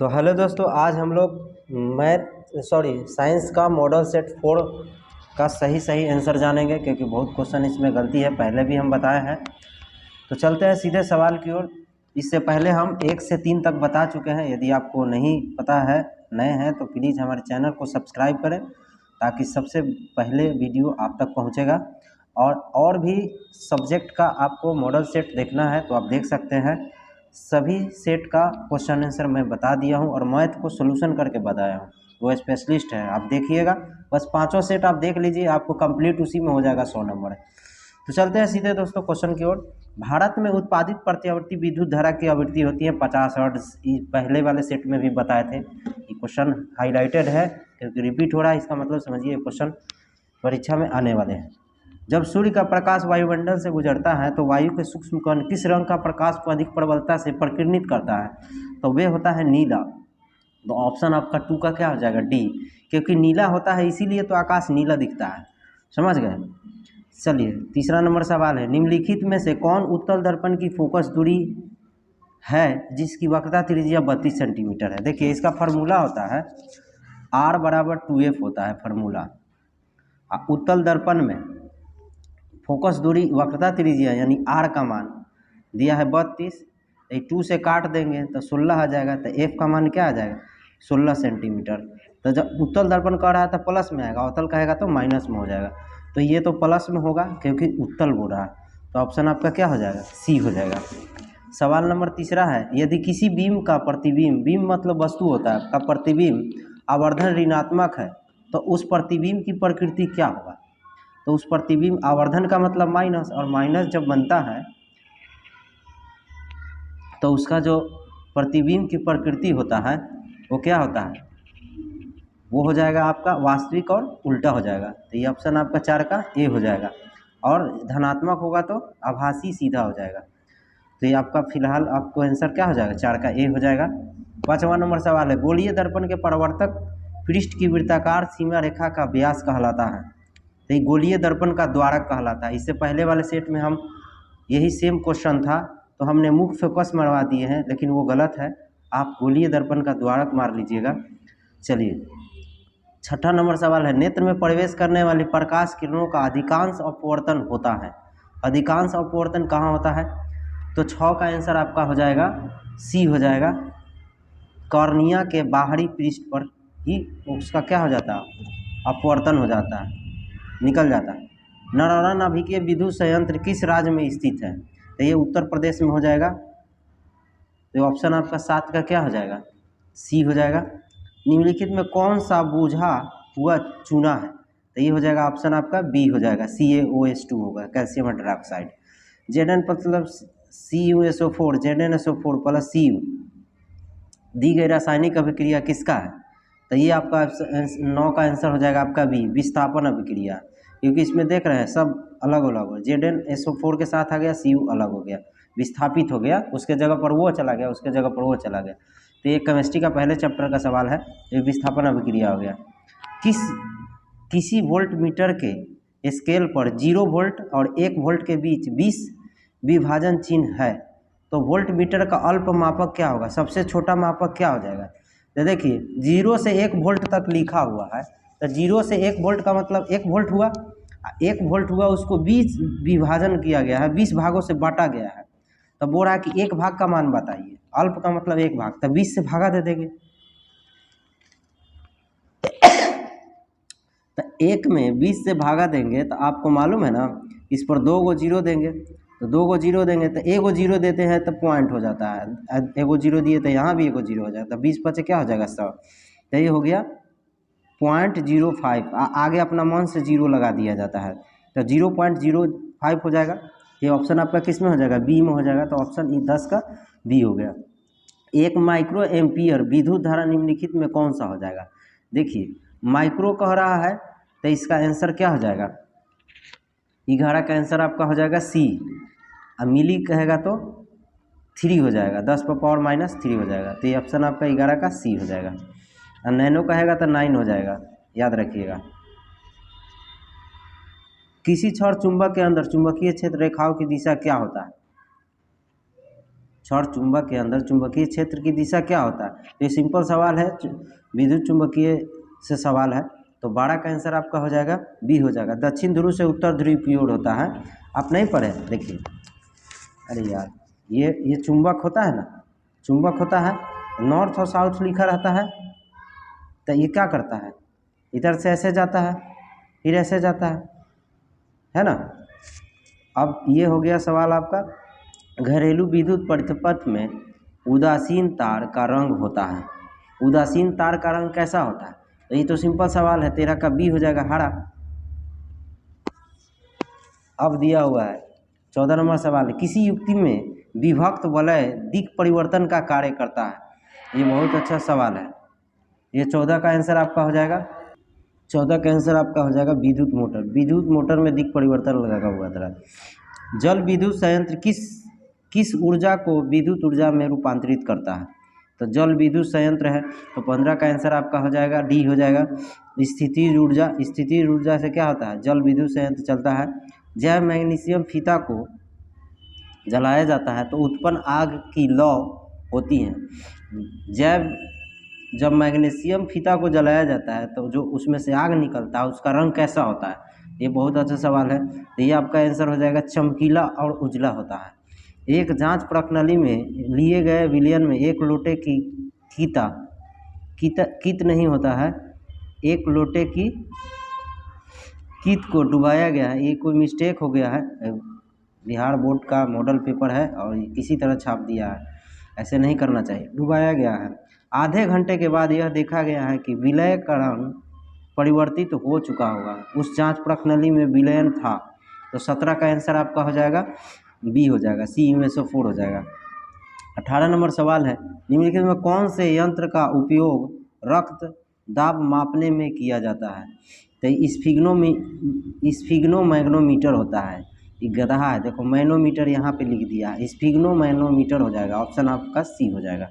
तो हेलो दोस्तों, आज हम लोग साइंस का मॉडल सेट 4 का सही आंसर जानेंगे, क्योंकि बहुत क्वेश्चन इसमें गलती है, पहले भी हम बताए हैं। तो चलते हैं सीधे सवाल की ओर। इससे पहले हम 1 से 3 तक बता चुके हैं। यदि आपको नहीं पता है, नए हैं, तो प्लीज़ हमारे चैनल को सब्सक्राइब करें, ताकि सबसे पहले वीडियो आप तक पहुँचेगा। और भी सब्जेक्ट का आपको मॉडल सेट देखना है तो आप देख सकते हैं। सभी सेट का क्वेश्चन आंसर मैं बता दिया हूं और मैथ को सोल्यूशन करके बताया हूं। वो स्पेशलिस्ट है, आप देखिएगा। बस 5 सेट आप देख लीजिए, आपको कंप्लीट उसी में हो जाएगा 100 नंबर। तो चलते हैं सीधे दोस्तों क्वेश्चन की ओर। भारत में उत्पादित प्रत्यावर्ती विद्युत धारा की आवृत्ति होती है 50 हर्ट्ज। पहले वाले सेट में भी बताए थे। ये क्वेश्चन हाईलाइटेड है क्योंकि रिपीट हो रहा है, इसका मतलब समझिए क्वेश्चन परीक्षा में आने वाले हैं। जब सूर्य का प्रकाश वायुमंडल से गुजरता है तो वायु के सूक्ष्म कण किस रंग का प्रकाश को अधिक प्रबलता से प्रकीर्णित करता है? तो वे होता है नीला। तो ऑप्शन आपका 2 का क्या हो जाएगा? डी, क्योंकि नीला होता है इसीलिए तो आकाश नीला दिखता है। समझ गए? चलिए तीसरा नंबर सवाल है, निम्नलिखित में से कौन उत्तल दर्पण की फोकस दूरी है जिसकी वक्रता त्रिज्या 32 सेंटीमीटर है? देखिए इसका फार्मूला होता है R बराबर 2F होता है फार्मूला। उत्तल दर्पण में फोकस दूरी वक्रता त्रिज्या यानी R का मान दिया है 32, 2 से काट देंगे तो 16 आ जाएगा। तो F का मान क्या आ जाएगा? 16 सेंटीमीटर। तो जब उत्तल दर्पण कह रहा है तो प्लस में आएगा, अवतल कहेगा तो माइनस में हो जाएगा। तो ये तो प्लस में होगा क्योंकि उत्तल बोल रहा है। तो ऑप्शन आपका क्या हो जाएगा? सी हो जाएगा। सवाल नंबर तीसरा है, यदि किसी बीम का प्रतिबिंब, बीम मतलब वस्तु होता है, का प्रतिबिंब आवर्धन ऋणात्मक है तो उस प्रतिबिंब की प्रकृति क्या होगा? तो उस प्रतिबिंब, आवर्धन का मतलब माइनस, और माइनस जब बनता है तो उसका जो प्रतिबिंब की प्रकृति होता है वो क्या होता है? वो हो जाएगा आपका वास्तविक और उल्टा हो जाएगा। तो ये ऑप्शन आपका 4 का ए हो जाएगा। और धनात्मक होगा तो आभासी सीधा हो जाएगा। तो ये आपका फिलहाल आपको आंसर क्या हो जाएगा? 4 का ए हो जाएगा। 5वां नंबर सवाल है, गोलीय दर्पण के परावर्तक पृष्ठ की वृत्ताकार सीमा रेखा का व्यास कहलाता है? तो ये गोलीय दर्पण का द्वारक कहलाता है। इससे पहले वाले सेट में हम यही सेम क्वेश्चन था तो हमने मुख्य फोकस मरवा दिए हैं, लेकिन वो गलत है। आप गोलीय दर्पण का द्वारक मार लीजिएगा। चलिए 6ठा नंबर सवाल है, नेत्र में प्रवेश करने वाली प्रकाश किरणों का अधिकांश अपवर्तन होता है? अधिकांश अपवर्तन कहाँ होता है? तो 6 का आंसर आपका हो जाएगा सी हो जाएगा। कॉर्निया के बाहरी पृष्ठ पर ही उसका क्या हो जाता है? अपवर्तन हो जाता है, निकल जाता है। नरौरा नाभिकीय विद्युत संयंत्र किस राज्य में स्थित है? तो ये उत्तर प्रदेश में हो जाएगा। तो ऑप्शन आपका 7 का क्या हो जाएगा? सी हो जाएगा। निम्नलिखित में कौन सा बूझा हुआ चूना है? तो ये हो जाएगा ऑप्शन आपका बी हो जाएगा, CaOH2 होगा, कैल्शियम हाइड्रोक्साइड। Zn मतलब CuSO4, ZnSO4 प्लस Cu दी गई रासायनिक अभिक्रिया किसका है? तो ये आपका 9 का आंसर हो जाएगा आपका बी, विस्थापन अभिक्रिया। क्योंकि इसमें देख रहे हैं सब अलग अलग हो, ZnSO4 के साथ आ गया, Cu अलग हो गया, विस्थापित हो गया, उसके जगह पर वो चला गया, उसके जगह पर वो चला गया। तो ये केमिस्ट्री का पहले चैप्टर का सवाल है, ये विस्थापन अभिक्रिया हो गया। किसी वोल्ट मीटर के स्केल पर 0 वोल्ट और 1 वोल्ट के बीच 20 विभाजन चिन्ह है तो वोल्ट मीटर का अल्प मापक क्या होगा? सबसे छोटा मापक क्या हो जाएगा? तो देखिए 0 से 1 वोल्ट तक लिखा हुआ है, तो 0 से 1 वोल्ट का मतलब 1 वोल्ट हुआ। 1 वोल्ट हुआ, उसको 20 विभाजन किया गया है, 20 भागों से बांटा गया है। तो बोल रहा है कि 1 भाग का मान बताइए। अल्प का मतलब 1 भाग, तो 20 से भागा दे देंगे। तो 1 में 20 से भागा देंगे तो आपको मालूम है ना, इस पर 2 गो जीरो देंगे, तो 2 गो जीरो देंगे तो 1 गो जीरो देते हैं तो पॉइंट हो जाता है। 1 गो जीरो दिए तो यहाँ भी 1 गो जीरो हो जाता है। 20 बचे क्या हो जाएगा? 100। तो ये हो गया 0.05। आगे अपना मन से जीरो लगा दिया जाता है, तो 0.05 हो जाएगा। ये ऑप्शन आपका किस में हो जाएगा? बी में हो जाएगा। तो ऑप्शन 10 का बी हो गया। 1 माइक्रो एम्पियर विद्युत धारा निम्नलिखित में कौन सा हो जाएगा? देखिए माइक्रो कह रहा है तो इसका आंसर क्या हो जाएगा? 11 का आंसर आपका हो जाएगा सी। और मिली कहेगा तो 3 हो जाएगा, 10 पर पावर माइनस 3 हो जाएगा। तो ये ऑप्शन आपका 11 का सी हो जाएगा। और नैनो कहेगा तो 9 हो जाएगा, याद रखिएगा। किसी क्षण चुंबक के अंदर चुंबकीय क्षेत्र रेखाओं की दिशा क्या होता है? छड़ चुंबक के अंदर चुंबकीय क्षेत्र की दिशा क्या होता है? तो ये सिंपल सवाल है, विद्युत चुंबकीय से सवाल है, तो 12 का आंसर आपका हो जाएगा बी हो जाएगा। दक्षिण ध्रुव से उत्तर ध्रुव की ओर होता है। आप नहीं पढ़े? देखिए, अरे यार, ये चुंबक होता है ना, चुंबक होता है, नॉर्थ और साउथ लिखा रहता है, तो ये क्या करता है? इधर से ऐसे जाता है, फिर ऐसे जाता है ना। अब ये हो गया सवाल आपका। घरेलू विद्युत परिपथ में उदासीन तार का रंग होता है। उदासीन तार का रंग कैसा होता है? तो ये तो सिंपल सवाल है, 13 का बी हो जाएगा, हरा। अब दिया हुआ है 14 नंबर सवाल है, किसी युक्ति में विभक्त वलय दिक् परिवर्तन का कार्य करता है। ये बहुत अच्छा सवाल है। ये 14 का आंसर आपका हो जाएगा, 14 का आंसर आपका हो जाएगा विद्युत मोटर। विद्युत मोटर में दिक् परिवर्तन लगा हुआ था। जल विद्युत संयंत्र किस ऊर्जा को विद्युत ऊर्जा में रूपांतरित करता है? तो जल विद्युत संयंत्र है, तो 15 का आंसर आपका हो जाएगा डी हो जाएगा। स्थितिज ऊर्जा, स्थितिज ऊर्जा से क्या होता है? जल विद्युत संयंत्र चलता है। जैव मैग्नीशियम फीता को जलाया जाता है तो उत्पन्न आग की लौ होती है। जब मैग्नीशियम फीता को जलाया जाता है तो जो उसमें से आग निकलता है उसका रंग कैसा होता है? ये बहुत अच्छा सवाल है। तो ये आपका आंसर हो जाएगा चमकीला और उजला होता है। एक जांच प्रणाली में लिए गए विलयन में एक लोटे की कीत नहीं होता है, एक लोटे की कीत को डुबाया गया है। ये कोई मिस्टेक हो गया है, बिहार बोर्ड का मॉडल पेपर है और इसी तरह छाप दिया है, ऐसे नहीं करना चाहिए, डुबाया गया है। आधे घंटे के बाद यह देखा गया है कि विलय का रंग परिवर्तित हो चुका होगा। उस जांच प्रणाली में विलयन था। तो 17 का आंसर आपका हो जाएगा बी हो जाएगा, सी में से 4 हो जाएगा। 18 नंबर सवाल है, निम्नलिखित में कौन से यंत्र का उपयोग रक्त दाब मापने में किया जाता है? तो स्फिग्नोमैग्नोमीटर होता है। ये गधा है, देखो मैनोमीटर यहाँ पे लिख दिया है, स्फिग्नोमैग्नोमीटर हो जाएगा, ऑप्शन आपका सी हो जाएगा।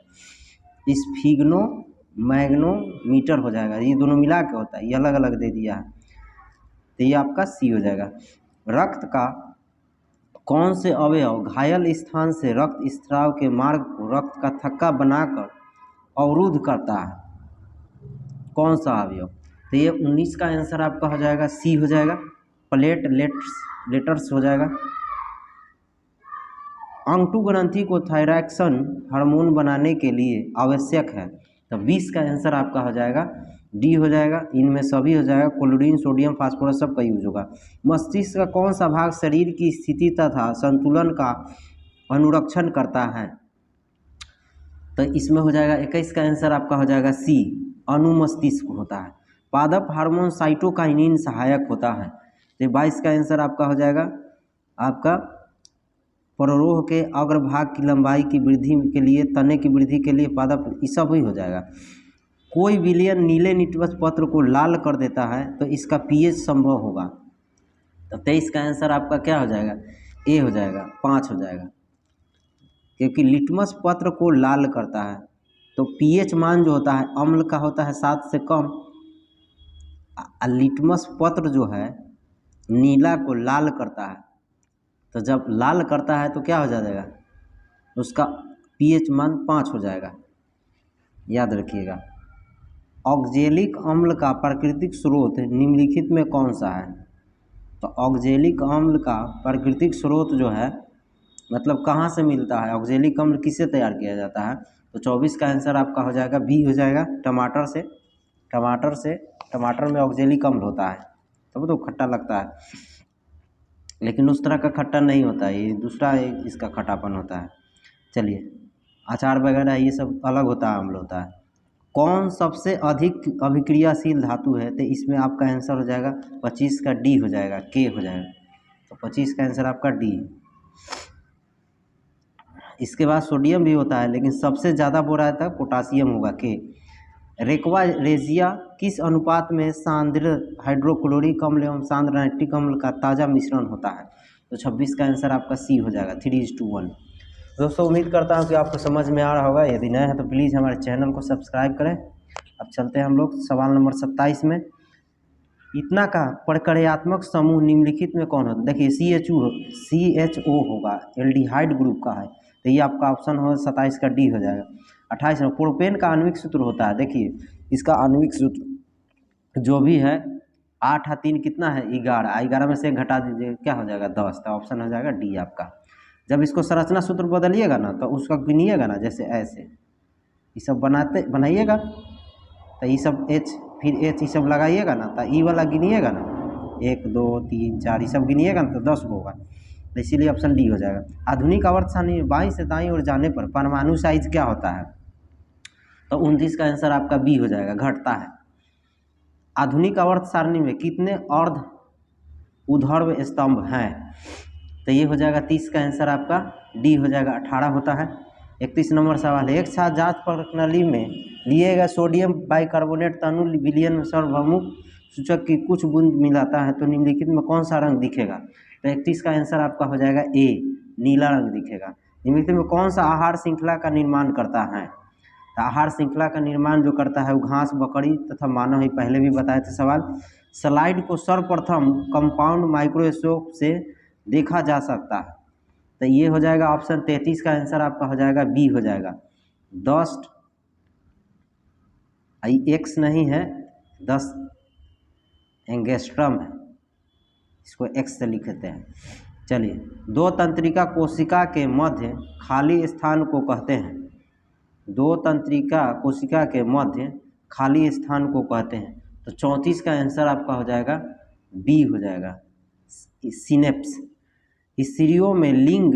स्फिग्नोमैग्नोमीटर हो जाएगा, ये दोनों मिला के होता है, ये अलग अलग दे दिया है, तो ये आपका सी हो जाएगा। रक्त का कौन से अवयव घायल स्थान से रक्त स्राव के मार्ग को रक्त का थक्का बनाकर अवरुद्ध करता है? कौन सा अवयव? तो ये 19 का आंसर आपका हो जाएगा सी हो जाएगा, प्लेटलेट्स हो जाएगा। अंगटू ग्रंथि को थायरॉक्सिन हार्मोन बनाने के लिए आवश्यक है, तो 20 का आंसर आपका हो जाएगा डी हो जाएगा। इनमें सभी हो जाएगा, क्लोरीन, सोडियम, फास्फोरस सब का यूज होगा। मस्तिष्क का कौन सा भाग शरीर की स्थिति तथा संतुलन का अनुरक्षण करता है? तो इसमें हो जाएगा 21 का आंसर आपका हो जाएगा सी, अनुमस्तिष्क होता है। पादप हार्मोन साइटोकाइनिन सहायक होता है, तो 22 का आंसर आपका हो जाएगा आपका परोरोह के अग्रभाग की लंबाई की वृद्धि के लिए, तने की वृद्धि के लिए पादप, ये सब ही हो जाएगा। कोई विलयन नीले निटवस पत्र को लाल कर देता है तो इसका पीएच संभव होगा, तो 23 का आंसर आपका क्या हो जाएगा? ए हो जाएगा, 5 हो जाएगा, क्योंकि लिटमस पत्र को लाल करता है तो पीएच मान जो होता है अम्ल का होता है 7 से कम। लिटमस पत्र जो है नीला को लाल करता है, तो जब लाल करता है तो क्या हो जाएगा? उसका पीएच मान 5 हो जाएगा, याद रखिएगा। ऑक्जेलिक अम्ल का प्राकृतिक स्रोत निम्नलिखित में कौन सा है? तो ऑक्जेलिक अम्ल का प्राकृतिक स्रोत जो है, मतलब कहाँ से मिलता है? ऑक्जेलिक अम्ल किससे तैयार किया जाता है? तो 24 का आंसर आपका हो जाएगा बी हो जाएगा, टमाटर से। टमाटर में ऑक्जेलिक अम्ल होता है, तब तो खट्टा लगता है, लेकिन उस तरह का खट्टा नहीं होता है, ये दूसरा इसका खट्टापन होता है। चलिए, अचार वगैरह ये सब अलग होता है, अम्ल होता है। कौन सबसे अधिक अभिक्रियाशील धातु है? तो इसमें आपका आंसर हो जाएगा 25 का डी हो जाएगा, के हो जाएगा, तो 25 का आंसर आपका डी। इसके बाद सोडियम भी होता है, लेकिन सबसे ज़्यादा बोला जाता है पोटासियम होगा, के। रेक्वा रेजिया किस अनुपात में सांद्र हाइड्रोक्लोरिक अम्ल एवं सांद्र नाइट्रिक अम्ल का ताज़ा मिश्रण होता है? तो 26 का आंसर आपका सी हो जाएगा, 3:1। दोस्तों, उम्मीद करता हूँ कि आपको समझ में आ रहा होगा। यदि नए हैं तो प्लीज़ हमारे चैनल को सब्सक्राइब करें। अब चलते हैं हम लोग सवाल नंबर 27 में। इतना का प्रक्रियात्मक समूह निम्नलिखित में कौन होता है? देखिए CHO होगा, एल्डिहाइड ग्रुप का है, तो ये आपका ऑप्शन हो 27 का डी हो जाएगा। 28 में प्रोपेन का आणविक सूत्र होता है, देखिए इसका आणविक सूत्र जो भी है 8 और 3 कितना है 11, 11 में से 1 घटा दीजिए क्या हो जाएगा 10, तो ऑप्शन हो जाएगा डी आपका। जब इसको संरचना सूत्र बदलिएगा ना तो उसका गिनिएगा ना, जैसे ऐसे ये सब बनाइएगा तो ये सब एच फिर एच ये सब लगाइएगा ना तो ई वाला गिनिएगा ना 1 2 3 4 ये सब गिनिएगा ना तो 10 होगा, तो इसीलिए ऑप्शन डी हो जाएगा। आधुनिक आवर्त सारणी में बाईं से दाईं ओर जाने पर परमाणु साइज क्या होता है, तो 29 का आंसर आपका बी हो जाएगा, घटता है। आधुनिक आवर्त सारणी में कितने अर्ध ऊर्ध्व स्तंभ हैं, तो ये हो जाएगा 30 का आंसर आपका डी हो जाएगा, 18 होता है। 31 नंबर सवाल है, एक साथ जांच प्रणाली में लिए गए सोडियम बाइकार्बोनेट तनु विलयन में सार्वभौमिक सूचक की कुछ बूंद मिलाता है तो निम्नलिखित में कौन सा रंग दिखेगा, तो 31 का आंसर आपका हो जाएगा ए, नीला रंग दिखेगा। निम्नलिखित में कौन सा आहार श्रृंखला का निर्माण करता है, तो आहार श्रृंखला का निर्माण जो करता है वो घास, बकरी तथा मानव ही, पहले भी बताए थे सवाल। स्लाइड को सर्वप्रथम कंपाउंड माइक्रोस्कोप से देखा जा सकता है, तो ये हो जाएगा ऑप्शन 33 का आंसर आपका हो जाएगा बी हो जाएगा। डस्ट एक्स नहीं है 10 एंगस्ट्रम है, इसको एक्स से लिखते हैं। चलिए, दो तंत्रिका कोशिका के मध्य खाली स्थान को कहते हैं, दो तंत्रिका कोशिका के मध्य खाली स्थान को कहते हैं, तो 34 का आंसर आपका हो जाएगा बी हो जाएगा, सिनेप्स। स्त्रियों में लिंग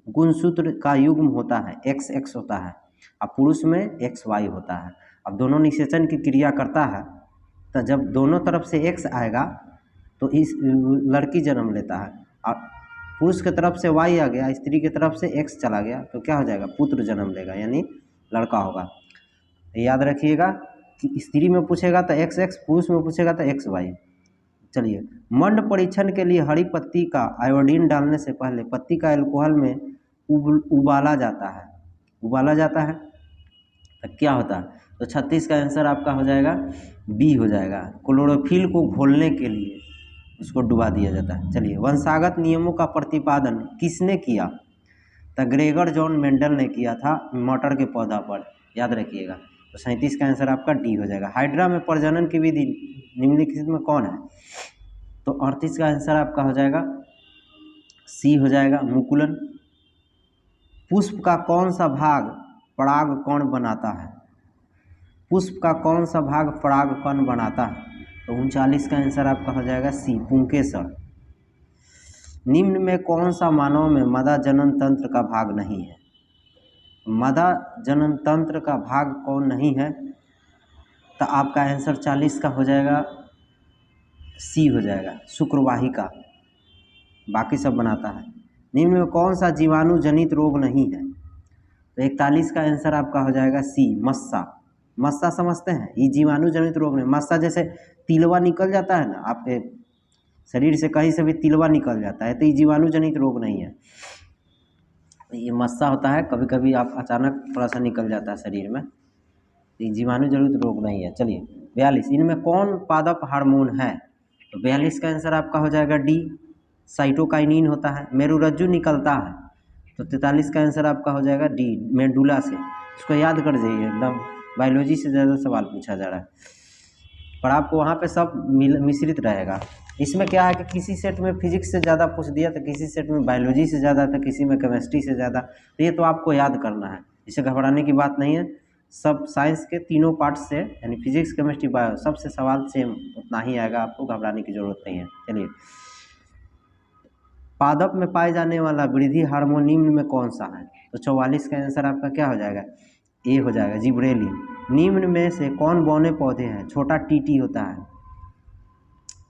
गुणसूत्र का युग्म होता है, XX होता है, और पुरुष में XY होता है। अब दोनों निषेचन की क्रिया करता है, तो जब दोनों तरफ से X आएगा तो इस लड़की जन्म लेता है, और पुरुष की तरफ से Y आ गया, स्त्री की तरफ से X चला गया तो क्या हो जाएगा, पुत्र जन्म लेगा, यानी लड़का होगा। याद रखिएगा कि स्त्री में पूछेगा तो XX, पुरुष में पूछेगा तो XY। चलिए, मंड परीक्षण के लिए हरी पत्ती का आयोडीन डालने से पहले पत्ती का अल्कोहल में उबाला जाता है, उबाला जाता है तो क्या होता है, तो 36 का आंसर आपका हो जाएगा बी हो जाएगा। क्लोरोफिल को घोलने के लिए उसको डुबा दिया जाता है। चलिए, वंशागत नियमों का प्रतिपादन किसने किया, तो ग्रेगर जॉन मेंडल ने किया था मटर के पौधा पर, याद रखिएगा। तो 37 का आंसर आपका डी हो जाएगा। हाइड्रा में प्रजनन की विधि निम्नलिखित में कौन है, तो 38 का आंसर आपका हो जाएगा सी हो जाएगा, मुकुलन। पुष्प का कौन सा भाग परागकण बनाता है, पुष्प का कौन सा भाग परागकण बनाता है, तो 39 का आंसर आपका हो जाएगा सी, पुंकेसर। निम्न में कौन सा मानव में मदा जनन तंत्र का भाग नहीं है, मदा जनन तंत्र का भाग कौन नहीं है, तो आपका आंसर 40 का हो जाएगा सी हो जाएगा, शुक्रवाहिका, बाकी सब बनाता है। निम्न में कौन सा जीवाणु जनित रोग नहीं है, तो 41 का आंसर आपका हो जाएगा सी, मस्सा। मस्सा समझते हैं, ये जीवाणु जनित रोग नहीं। मस्सा जैसे तिलवा निकल जाता है ना, आपके शरीर से कहीं से भी तिलवा निकल जाता है, तो ये जीवाणु जनित रोग नहीं है, ये मस्सा होता है, कभी कभी आप अचानक थोड़ा सा निकल जाता है शरीर में, ये जीवाणु जनित रोग नहीं है। चलिए, 42, इनमें कौन पादप हार्मोन है, तो 42 का आंसर आपका हो जाएगा डी, साइटोकाइनिन होता है। मेरुरज्जु निकलता है, तो 43 का आंसर आपका हो जाएगा डी, मेडुला से। इसको याद कर जाइए, एकदम बायोलॉजी से ज़्यादा सवाल पूछा जा रहा है, पर आपको वहाँ पे सब मिश्रित रहेगा। इसमें क्या है कि किसी सेट में फिजिक्स से ज़्यादा पूछ दिया, तो किसी सेट में बायोलॉजी से ज़्यादा, तो किसी में केमिस्ट्री से ज़्यादा, तो ये तो आपको याद करना है, इसे घबराने की बात नहीं है। सब साइंस के तीनों पार्ट से, यानी फिजिक्स, केमिस्ट्री, बायो, सबसे सवाल सेम उतना ही आएगा, आपको घबराने की ज़रूरत नहीं है। चलिए, पादप में पाए जाने वाला वृद्धि हार्मोन निम्न में कौन सा है, तो 44 का आंसर आपका क्या हो जाएगा, ए हो जाएगा, जिब्रेलिन। निम्न में से कौन बौने पौधे हैं, छोटा टीटी होता है,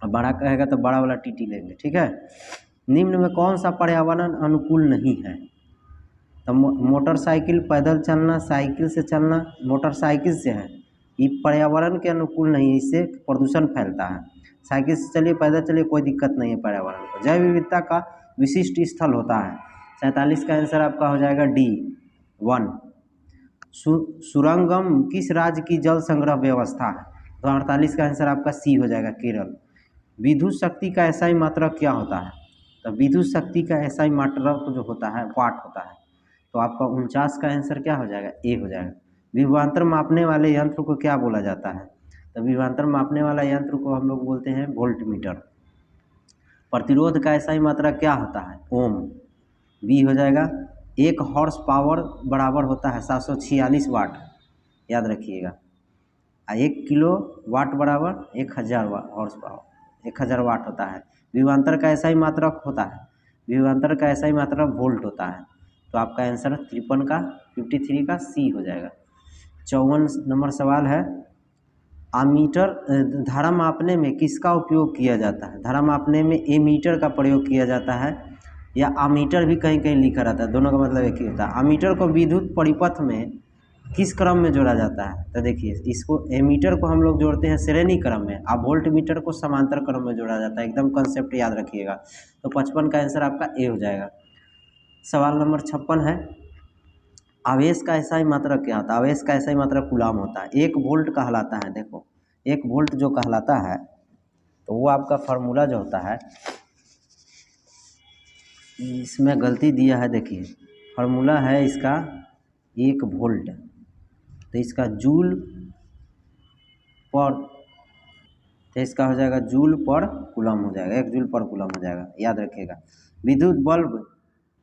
अब बड़ा कहेगा तो बड़ा वाला टीटी लेंगे, ठीक है। निम्न में कौन सा पर्यावरण अनुकूल नहीं है, तो मोटरसाइकिल, पैदल चलना, साइकिल से चलना, मोटरसाइकिल से है, ये पर्यावरण के अनुकूल नहीं है, इससे प्रदूषण फैलता है। साइकिल से चलिए, पैदल चलिए, कोई दिक्कत नहीं है पर्यावरण को। जैव विविधता का विशिष्ट स्थल होता है, 47 का आंसर आपका हो जाएगा डी, 1। सुरंगम किस राज्य की जल संग्रह व्यवस्था है, तो 48 का आंसर आपका सी हो जाएगा, केरल। विद्युत शक्ति का एसआई मात्रक क्या होता है, तो विद्युत शक्ति का एसआई मात्रक जो होता है वाट होता है, तो आपका 49 का आंसर क्या हो जाएगा, ए हो जाएगा। विभवांतर मापने वाले यंत्र को क्या बोला जाता है, तो विभवांतर मापने वाला यंत्र को हम लोग बोलते हैं वोल्टमीटर। प्रतिरोध का SI मात्रा क्या होता है, ओम, बी हो जाएगा। 1 हॉर्स पावर बराबर होता है 746 वाट, याद रखिएगा। 1 किलो वाट बराबर 1000 हॉर्स पावर, 1000 वाट होता है। विभवांतर का SI मात्रक होता है, विभवांतर का SI मात्रक वोल्ट होता है। तो आपका आंसर 53 का सी हो जाएगा। 54 नंबर सवाल है, आमीटर धारा मापने में किसका उपयोग किया जाता है। धारा मापने में एमीटर का प्रयोग किया जाता है या आमीटर भी कहीं कहीं लिखा रहता है, दोनों का मतलब एक ही होता है। आमीटर को विद्युत परिपथ में किस क्रम में जोड़ा जाता है, तो देखिए इसको एमीटर को हम लोग जोड़ते हैं श्रेणी क्रम में, और वोल्ट मीटर को समांतर क्रम में जोड़ा जाता है। एकदम कंसेप्ट याद रखिएगा। तो 55 का आंसर आपका ए हो जाएगा। सवाल नंबर 56 है, आवेश का SI मात्रक क्या होता है। आवेश का SI मात्रक कूलाम होता है। 1 वोल्ट कहलाता है, देखो 1 वोल्ट जो कहलाता है, तो वो आपका फार्मूला जो होता है, इसमें गलती दिया है, देखिए फार्मूला है इसका 1 वोल्ट, तो इसका जूल पर, तो इसका हो जाएगा जूल पर कूलम हो जाएगा, 1 जूल पर कूलम हो जाएगा, याद रखिएगा। विद्युत बल्ब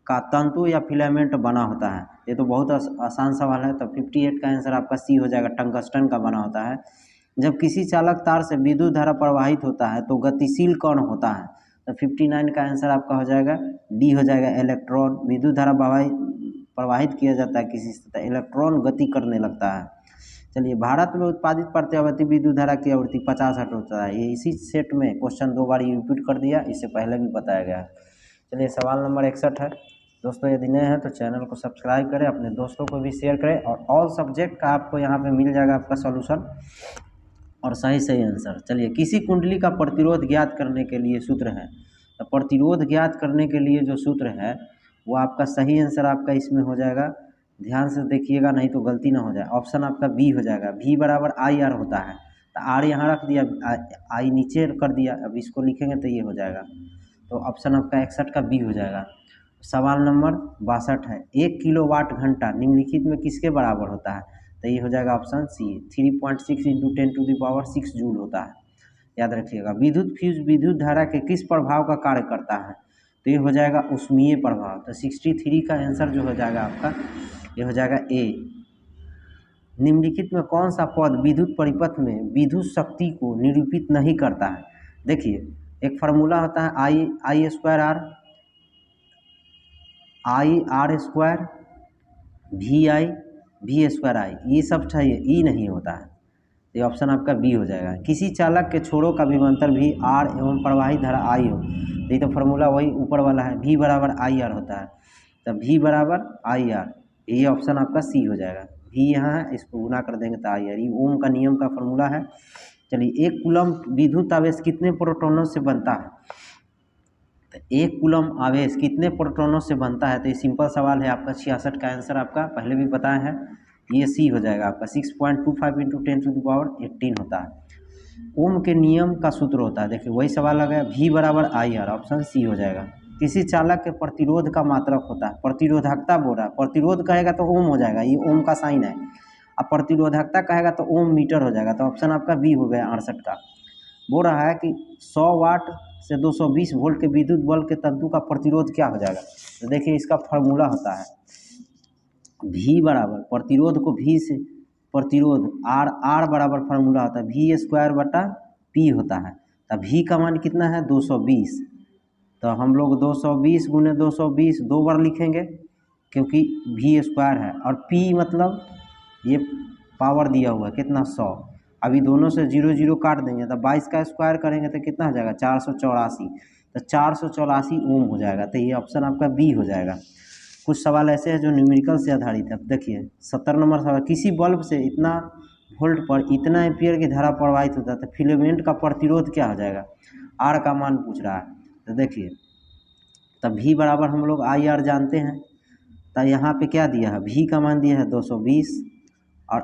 का तंतु या फिलामेंट बना होता है, ये तो बहुत आसान सवाल है। तो 58 का आंसर आपका सी हो जाएगा, टंगस्टन का बना होता है। जब किसी चालक तार से विद्युत धारा प्रवाहित होता है तो गतिशील कण होता है, तो 59 का आंसर आपका हो जाएगा डी हो जाएगा, इलेक्ट्रॉन। विद्युत धारा प्रवाहित किया जाता है किसी से, तो इलेक्ट्रॉन गति करने लगता है। चलिए, भारत में उत्पादित प्रत्यावर्ती विद्युत धारा की आवृत्ति 50 हर्ट्ज होता है। ये इसी सेट में क्वेश्चन 2 बार रिपीट कर दिया, इससे पहले भी बताया गया है। चलिए, सवाल नंबर 61 है। दोस्तों यदि नए हैं तो चैनल को सब्सक्राइब करें, अपने दोस्तों को भी शेयर करें, और ऑल सब्जेक्ट का आपको यहाँ पे मिल जाएगा आपका सॉल्यूशन और सही आंसर। चलिए, किसी कुंडली का प्रतिरोध ज्ञात करने के लिए सूत्र है, तो प्रतिरोध ज्ञात करने के लिए जो सूत्र है वो आपका सही आंसर आपका इसमें हो जाएगा। ध्यान से देखिएगा नहीं तो गलती ना हो जाए। ऑप्शन आपका बी हो जाएगा, V बराबर IR होता है, तो R यहाँ रख दिया, I नीचे कर दिया, अब इसको लिखेंगे तो ये हो जाएगा। तो ऑप्शन आपका 61 का बी हो जाएगा। सवाल नंबर 62 है, 1 किलोवाट घंटा निम्नलिखित में किसके बराबर होता है, तो ये हो जाएगा ऑप्शन सी, 3.6 × 10⁻6 जूल होता है, याद रखिएगा। विद्युत फ्यूज विद्युत धारा के किस प्रभाव का कार्य करता है, तो ये हो जाएगा ऊष्मीय प्रभाव। तो 63 का आंसर जो हो जाएगा आपका, ये हो जाएगा ए। निम्नलिखित में कौन सा पद विद्युत परिपथ में विद्युत शक्ति को निरूपित नहीं करता है। देखिए, एक फार्मूला होता है I square R, IR square, VI, V square I, ये सब चाहिए, ई नहीं होता है। ये ऑप्शन आपका बी हो जाएगा। किसी चालक के छोरों का विभवांतर भी R एवं प्रवाहित धारा I हो, तो ये तो फार्मूला वही ऊपर वाला है, V बराबर IR होता है, तो V बराबर IR, ये ऑप्शन आपका सी हो जाएगा। V यहाँ है, इसको गुना कर देंगे तो IR, ये ओम का नियम का फार्मूला है। चलिए, 1 कूलम विद्युत आवेश कितने प्रोटॉनों से बनता है, तो 1 कूलम आवेश कितने प्रोटॉनों से बनता है, तो ये सिंपल सवाल है आपका। 66 का आंसर आपका पहले भी बताया है, ये सी हो जाएगा आपका, 6.25 × 10⁻18 होता है। ओम के नियम का सूत्र होता है, देखिए वही सवाल आ गया, V बराबर IR, ऑप्शन सी हो जाएगा। किसी चालक के प्रतिरोध का मात्रक होता है, प्रतिरोधकता बोल रहा है, प्रतिरोध कहेगा तो ओम हो जाएगा, ये ओम का साइन है, अब प्रतिरोधकता कहेगा तो ओम मीटर हो जाएगा, तो ऑप्शन आपका बी हो गया 68 का। बोल रहा है कि 100 वाट से 220 वोल्ट के विद्युत बल्ब के तंतु का प्रतिरोध क्या हो जाएगा, तो देखिए इसका फार्मूला होता है V बराबर, प्रतिरोध को V से, प्रतिरोध R बराबर फार्मूला होता है V स्क्वायर बटा P होता है, तब V का मान कितना है 220, तो हम लोग 220 गुने 220 2 बार लिखेंगे क्योंकि V स्क्वायर है, और P मतलब ये पावर दिया हुआ है कितना 100, अभी दोनों से 0 काट देंगे तो 22 का स्क्वायर करेंगे तो कितना हो जाएगा 484, तो 484 ओम हो जाएगा, तो ये ऑप्शन आपका बी हो जाएगा। कुछ सवाल ऐसे हैं जो न्यूमेरिकल से आधारित है। देखिए 70 नंबर सवाल, किसी बल्ब से इतना वोल्ट पर इतना एम्पियर की धारा प्रवाहित होता है तो फिलामेंट का प्रतिरोध क्या हो जाएगा, आर का मान पूछ रहा है। तो देखिए तब V बराबर हम लोग IR जानते हैं, तो यहाँ पे क्या दिया है, V का मान दिया है 220 और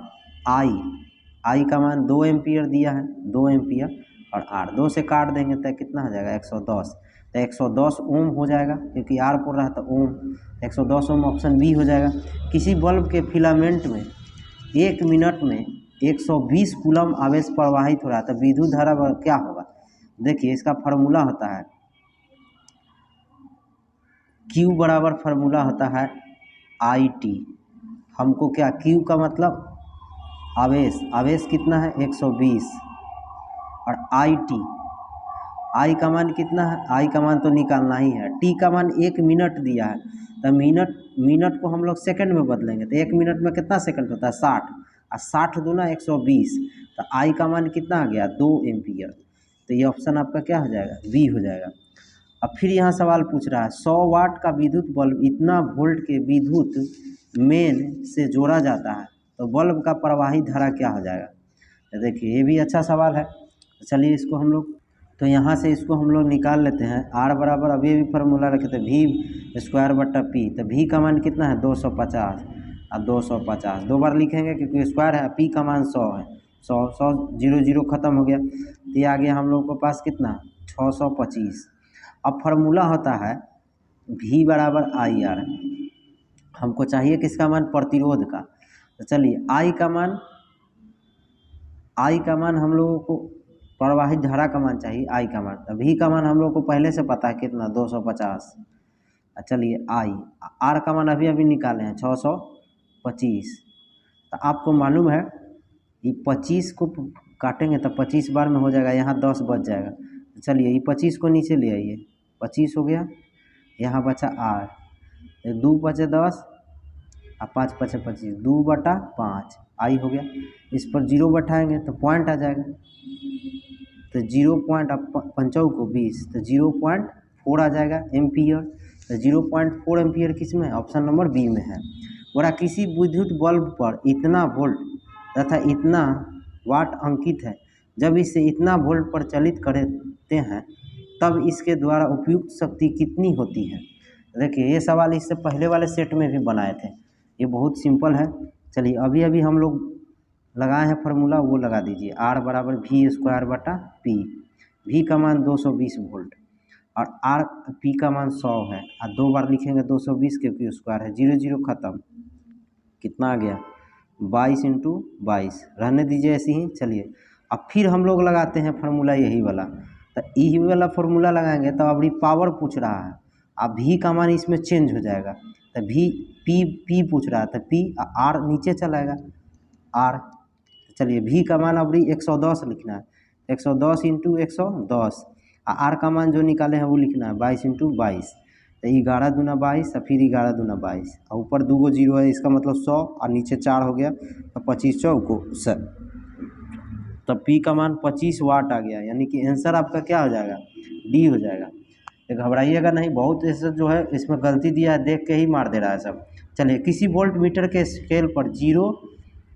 I का मान 2 एम्पियर दिया है, 2 एम्पियर, और R 2 से काट देंगे तो कितना हो जाएगा 110, तो 110 ओम हो जाएगा, क्योंकि आर पढ़ रहा था ओम, 110 ओम ऑप्शन बी हो जाएगा। किसी बल्ब के फिलामेंट में 1 मिनट में 120 कूलम आवेश प्रवाहित हो रहा है, तो विद्युत धारा क्या होगा? देखिए इसका फार्मूला होता है Q बराबर फार्मूला होता है IT। हमको क्या, Q का मतलब आवेश, आवेश कितना है 120, और I का मान कितना है, I का मान तो निकालना ही है, T का मान 1 मिनट दिया है, तो मिनट को हम लोग सेकंड में बदलेंगे, तो 1 मिनट में कितना सेकंड होता है 60, और 60 दूना 120, तो I का मान कितना आ गया 2 एम्पियर। तो ये ऑप्शन आपका क्या हो जाएगा, बी हो जाएगा। अब फिर यहाँ सवाल पूछ रहा है 100 वाट का विद्युत बल्ब इतना वोल्ट के विद्युत मेन से जोड़ा जाता है, तो बल्ब का प्रवाही धारा क्या हो जाएगा? तो देखिए ये भी अच्छा सवाल है, चलिए इसको हम लोग, तो यहाँ से इसको हम लोग निकाल लेते हैं। आर बराबर अभी भी फार्मूला रखे थे V स्क्वायर बट्टा P, तो V का मान कितना है 250, और 250 दो बार लिखेंगे क्योंकि स्क्वायर है, P का मान 100 है, 100 0 0 खत्म हो गया, तो ये आ गया हम लोग के पास कितना 625। अब फार्मूला होता है V बराबर IR, हमको चाहिए किसका मान, प्रतिरोध का। तो चलिए I का मान हम लोगों को प्रवाहित धारा का मान चाहिए, I का मान, तो V का मान हम लोग को पहले से पता है कितना 250। चलिए R का मान अभी निकाले हैं 625, तो आपको मालूम है ये 25 को काटेंगे तो 25 बार में हो जाएगा, यहाँ 10 बच जाएगा। चलिए ये 25 को नीचे ले आइए, 25 हो गया, यहाँ बचा R, 2 बचे 10 और 5 बचे 25, 2/5 I हो गया। इस पर 0 बैठाएंगे तो पॉइंट आ जाएगा, तो 0 पॉइंट, अब 5 को 20, तो 0.4 आ जाएगा एम्पियर। तो 0.4 एम्पियर किस में, ऑप्शन नंबर बी में है। बोला किसी विद्युत बल्ब पर इतना वोल्ट तथा इतना वाट अंकित है, जब इसे इतना वोल्ट पर चालित करते हैं तब इसके द्वारा उपयुक्त शक्ति कितनी होती है। देखिए ये सवाल इससे पहले वाले सेट में भी बनाए थे, ये बहुत सिंपल है। चलिए अभी हम लोग लगाए हैं फार्मूला, वो लगा दीजिए, R बराबर V स्क्वायर बटा P, V का मान 220 वोल्ट और P का मान 100 है, और 2 बार लिखेंगे 220 क्योंकि स्क्वायर है, 0 0 खत्म, कितना आ गया 22 × 22, रहने दीजिए ऐसे ही। चलिए अब फिर हम लोग लगाते हैं फार्मूला यही वाला, तो यही वाला फार्मूला लगाएंगे तो अभी पावर पूछ रहा है, अब V का मान इसमें चेंज हो जाएगा, तो P पूछ रहा है, तो P R नीचे चलाएगा R। चलिए V का मान अब 110 लिखना है, 110 × 110, R का मान जो निकाले हैं वो लिखना है 22 × 22, तो 11 दूना 22 और फिर 11 दूना 22, और ऊपर 2 0 है, इसका मतलब 100, और नीचे 4 हो गया, तो 25 चौको 100, तो P का मान 25 वाट आ गया, यानी कि आंसर आपका क्या हो जाएगा, डी हो जाएगा। घबराइएगा नहीं, बहुत ऐसा जो है इसमें गलती दिया है, देख के ही मार दे रहा है सब। चलिए किसी वोल्ट मीटर के स्केल पर 0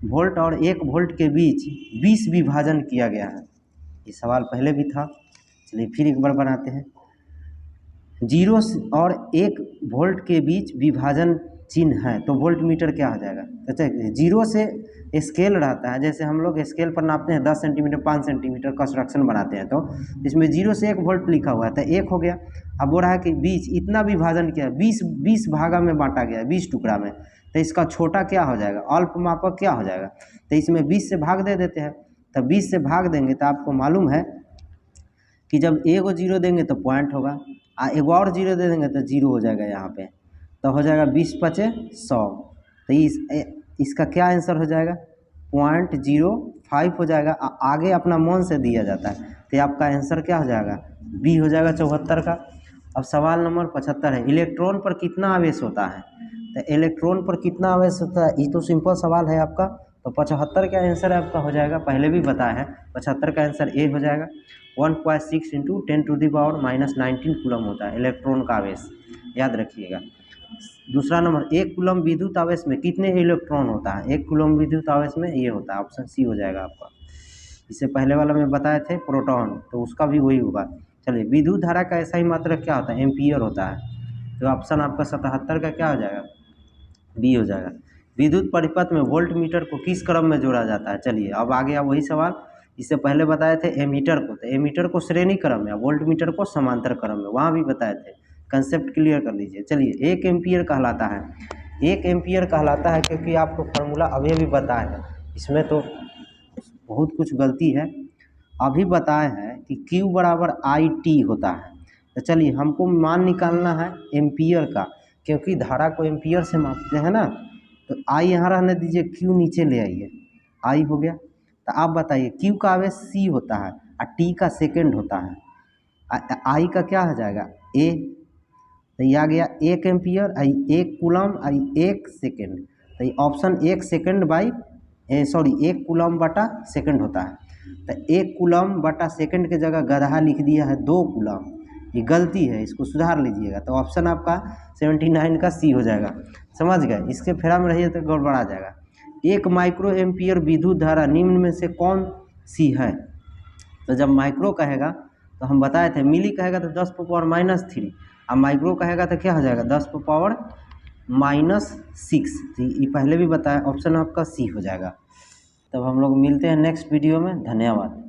वोल्ट और 1 वोल्ट के बीच 20 विभाजन किया गया है, ये सवाल पहले भी था। चलिए फिर एक बार बनाते हैं, 0 और 1 वोल्ट के बीच विभाजन चिन्ह है, तो वोल्ट मीटर क्या हो जाएगा। अच्छा 0 से स्केल रहता है, जैसे हम लोग स्केल पर नापते हैं 10 सेंटीमीटर 5 सेंटीमीटर कंस्ट्रक्शन बनाते हैं, तो इसमें 0 से 1 वोल्ट लिखा हुआ है, तो 1 हो गया। अब बोल रहा है कि बीच इतना विभाजन किया, 20 भागा में बांटा गया, 20 टुकड़ा में, तो इसका छोटा क्या हो जाएगा, अल्प मापक क्या हो जाएगा, तो इसमें 20 से भाग दे देते हैं, तो 20 से भाग देंगे तो आपको मालूम है कि जब एगो 0 देंगे तो पॉइंट होगा, एक और 0 दे देंगे तो 0 हो जाएगा यहाँ पे, तो हो जाएगा 20 × 5 = 100, तो इसका क्या आंसर हो जाएगा 0.05 हो जाएगा। आगे अपना मन से दिया जाता है, तो आपका आंसर क्या हो जाएगा, बी हो जाएगा 74 का। अब सवाल नंबर 75 है, इलेक्ट्रॉन पर कितना आवेश होता है, तो इलेक्ट्रॉन पर कितना आवेश होता है, ये तो सिंपल सवाल है आपका, तो 75 का आंसर आपका हो जाएगा, पहले भी बताया है 75 का आंसर ए हो जाएगा। 1.6 × 10⁻⁻19 कूलम होता है इलेक्ट्रॉन का आवेश, याद रखिएगा। दूसरा नंबर, 1 कूलम विद्युत आवेश में कितने इलेक्ट्रॉन होता है, 1 कूलम विद्युत आवेश में ये होता है, ऑप्शन सी हो जाएगा आपका। इससे पहले वाला में बताए थे प्रोटॉन, तो उसका भी वही होगा। चलिए विद्युत धारा का ऐसा ही मात्रक क्या होता है, एम्पियर होता है, तो ऑप्शन आपका 77 का क्या हो जाएगा, बी हो जाएगा। विद्युत परिपथ में वोल्ट मीटर को किस क्रम में जोड़ा जाता है, चलिए अब आ गया वही सवाल इससे पहले बताए थे एमीटर को, तो एमीटर को श्रेणी क्रम में, वोल्ट मीटर को समांतर क्रम में, वहाँ भी बताए थे। कंसेप्ट क्लियर कर लीजिए। चलिए 1 एम्पियर कहलाता है, 1 एम्पियर कहलाता है क्योंकि आपको फार्मूला अभी भी बताए हैं, इसमें तो बहुत कुछ गलती है। अभी बताए हैं कि Q बराबर IT होता है। तो चलिए हमको मान निकालना है एम्पियर का, क्योंकि धारा को एम्पियर से मापते हैं ना। तो I यहाँ रहने दीजिए, Q नीचे ले आइए, I हो गया। तो आप बताइए Q का आवेश C होता है और T का सेकेंड होता है, I का क्या हो जाएगा A। तो ये आ गया 1 एम्पियर, 1 कूलम, 1 सेकेंड। तो ये ऑप्शन 1 सेकेंड बाई 1 कूलम बटा सेकेंड होता है। तो 1 कूलम बटा सेकेंड के जगह गधा लिख दिया है 2 कूलम, ये गलती है, इसको सुधार लीजिएगा। तो ऑप्शन आपका 79 का सी हो जाएगा। समझ गए? इसके फेरा में रहिए तो गड़बड़ा जाएगा। 1 माइक्रो एम्पियर विद्युत धारा निम्न में से कौन सी है? तो जब माइक्रो कहेगा तो हम बताए थे, मिली कहेगा तो 10 पावर -3, और माइक्रो कहेगा तो क्या हो जाएगा 10 पावर -6। तो ये पहले भी बताया, ऑप्शन आपका सी हो जाएगा। तब हम लोग मिलते हैं नेक्स्ट वीडियो में। धन्यवाद।